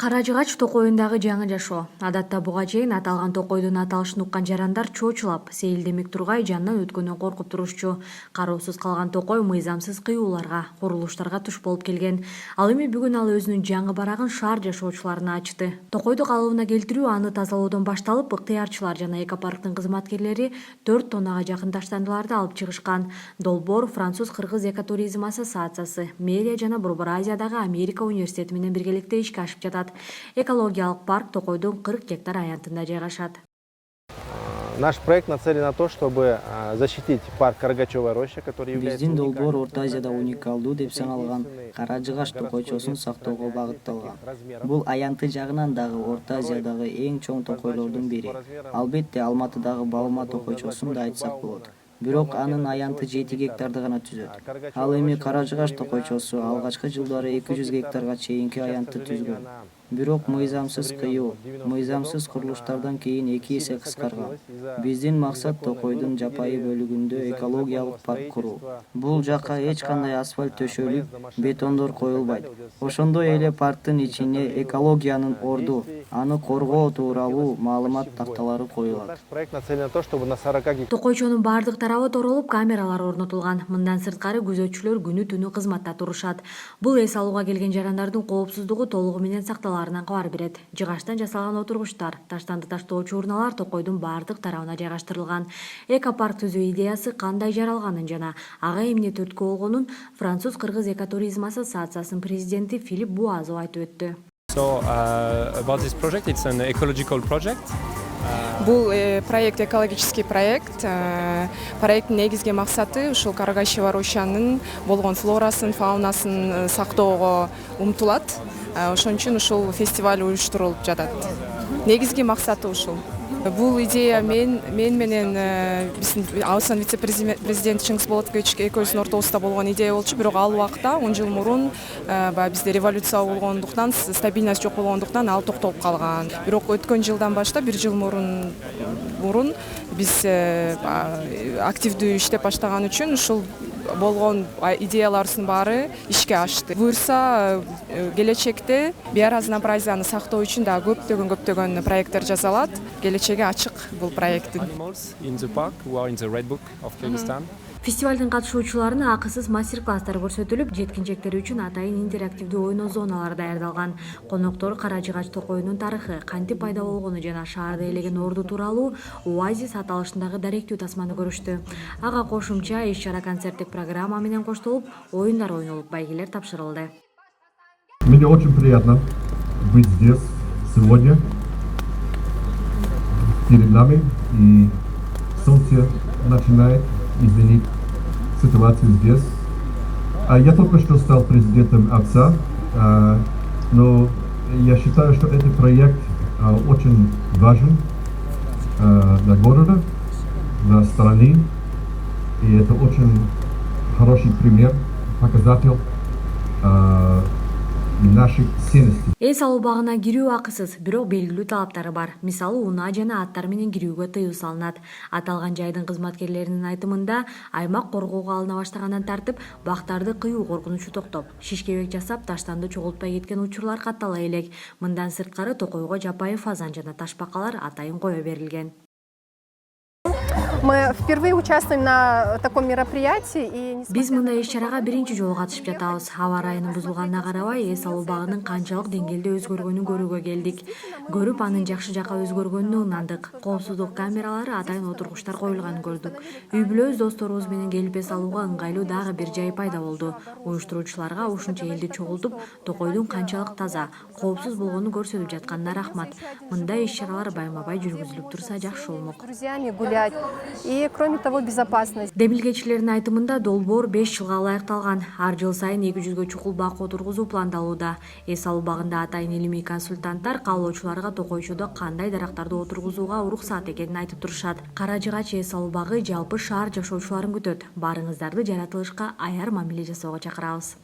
Каражыгач токойундагы жаңы жашоо. Адатта буга чейин аталган токойдун аталышын уккан жарандар чоочулап, сейилдемек тургай жанынан өткөнүн коркуп турушчу. Кароосуз калган токой мыйзамсыз кыюуларга, курулуштарга туш болуп келген. Ал эми бүгүн ал өзүнүн жаңы барагын шаар жашоочуларына ачты. Токойду калыбына келтирүү, аны тазалоодон башталып, ыктыярчылар жана экопарктын кызматкерлери 4 тоннага жакын таштандыларды алып чыгышкан. Долбоор Француз-кыргыз экотуризм ассоциациясы, мэрия жана Борбор Азиядагы Америка университети менен биргеликте ишке ашып жатат. Экологиялык парк Токойдун 40 гектар аянтында жайгашат. Наш проект нацелен на то, чтобы защитить парк Карагачевая роща, который является Биздин долбоор Орто Азияда уникалдуу деп саналган Каражыгач токойчосун сактоого багытталган. Бул аянты жагынан дагы Орто Азиядагы эң чоң токойлордун бири. Албетте Алматыдагы Балма токойчосун да айтсак болот. Бирок анын аянты 7 гектарды гана түзөт. Ал эми Каражыгач токойчосу алгачкы жылдары 200 гектарга чейинки аянтты түзгөн. Бирок мыйзамсыз кыюу, мыйзамсыз курулуштардан кийин 2 эсе кыскарган. Биздин максат Токойдун жапайы бөлүгүндө экологиялык парк куруу. Бул жакка эч кандай асфальт төшөлүп, бетондор коюлбайт. Ошондой эле парктын ичине экологиянын орду, аны коргоо тууралуу маалымат такталары коюлат. Проект нацелен на то, чтобы на 40 гектар. Токойчонун бардык тарабы торолуп, камералар орнотулган. Мындан сырткары күзөтчүлөр күнү түнү кызматта турушат. Бул эс алууга келген жарандардын коопсуздугу толугу менен сакталаарынан кабар берет. Жыгачтан жасалган отургучтар, таштанды таштоочу урналар Токойдун бардык тарабына жайгаштырылган. Экопарк түзүү идеясы кандай жаралганын жана ага эмне түрткү болгонун Француз-кыргыз экотуризм ассоциациясынын президенти Филипп Буазов айтып өттү. So about this project, it's an ecological project. Бул проект экологический проект. Проекттин негизги максаты ушул Карагачева рощанын болгон флорасын, фаунасын сактоого умтулат. Ошон үчүн ушул фестиваль уюштурулуп жатат. Негизги максаты ушул. Бул идея мен менен биздин Аусан вице-президент Чыңгыз Болотбекович экөөбүздүн ортобузда болгон идея болчу, бирок ал убакта 10 жыл мурун бизде революция болгондуктан, стабильность жок болгондуктан ал токтоп калган. Бирок өткөн жылдан баштап 1 жыл мурун биз активдүү иштеп баштаган үчүн ушул болгон идеяларыбыздын баары ишке ашты. Буюрса келечекте биоразнообразияны сактоо үчүн да көптөгөн проекттер жасалат. Келечеге ачык бул проекттин. Фестивалдын катышуучуларына акысыз мастер-класстар көрсөтүлүп, жеткинчектер үчүн атайын интерактивдүү ойноо зоналары даярдалган. Коноктор Каражыгач токойунун тарыхы, кантип пайда болгону жана шаарды ээлеген орду тууралуу Оазис аталышындагы даректүү тасманы көрүштү. Ага кошумча иш-чара концерттик программа менен коштолуп, оюндар ойнолуп, байгелер тапшырылды. Мне очень приятно быть здесь сегодня перед нами, и солнце начинает изменить ситуацию здесь. Я только что стал президентом АЦА, но я считаю, что этот проект очень важен для города, для страны, и это очень хороший пример, показатель наших ценностей. Эс алуу багына кирүү акысыз, бирок белгилүү талаптары бар. Мисалы, унаа жана аттар менен кирүүгө тыюу салынат. Аталган жайдын кызматкерлеринин айтымында, аймак коргоого алына баштагандан тартып, бактарды кыюу коркунучу токтоп, шишкебек жасап, таштанды чогултпай кеткен учурлар каттала элек. Мындан сырткары Токойго жапайы фазан жана ташбакалар атайын кое берилген. Мы впервые участвуем на таком мероприятии. Биз мындай иш-чарага биринчи жолу катышып жатабыз. Аба ырайынын бузулганына карабай, эс алуу багынын канчалык деңгээлде өзгөргөнүн көрүүгө келдик. Көрүп, анын жакшы жакка өзгөргөнүнө ынандык. Коопсуздук камералары, атайын отургучтар коюлганын көрдүк. Үй-бүлө өз досторубуз менен келип эс алууга ыңгайлуу дагы бир жай пайда болду. Уюштуруучуларга ушунча элди чогултуп, Токойдун канчалык таза, коопсуз болгонун көрсөтүп жатканына рахмат. Мындай иш-чаралар байма-бай жүргүзүлүп турса жакшы болмок. Друзьями гулять. И, кроме того, безопасность. Демилгечилердин айтымында долбоор 5 жылга ылайыкталган. Ар жыл сайын 200гө чукул бак отургузуу пландалууда. Эс алуу багында атайын илимий консультанттар каалоочуларга токойчодо кандай дарактарды отургузууга уруксаат экенин айтып турушат. Каражыгач эс алуу багы жалпы шаар жашоочуларын күтөт. Барыңыздарды жаратылышка аяр мамиле жасоого чакырабыз.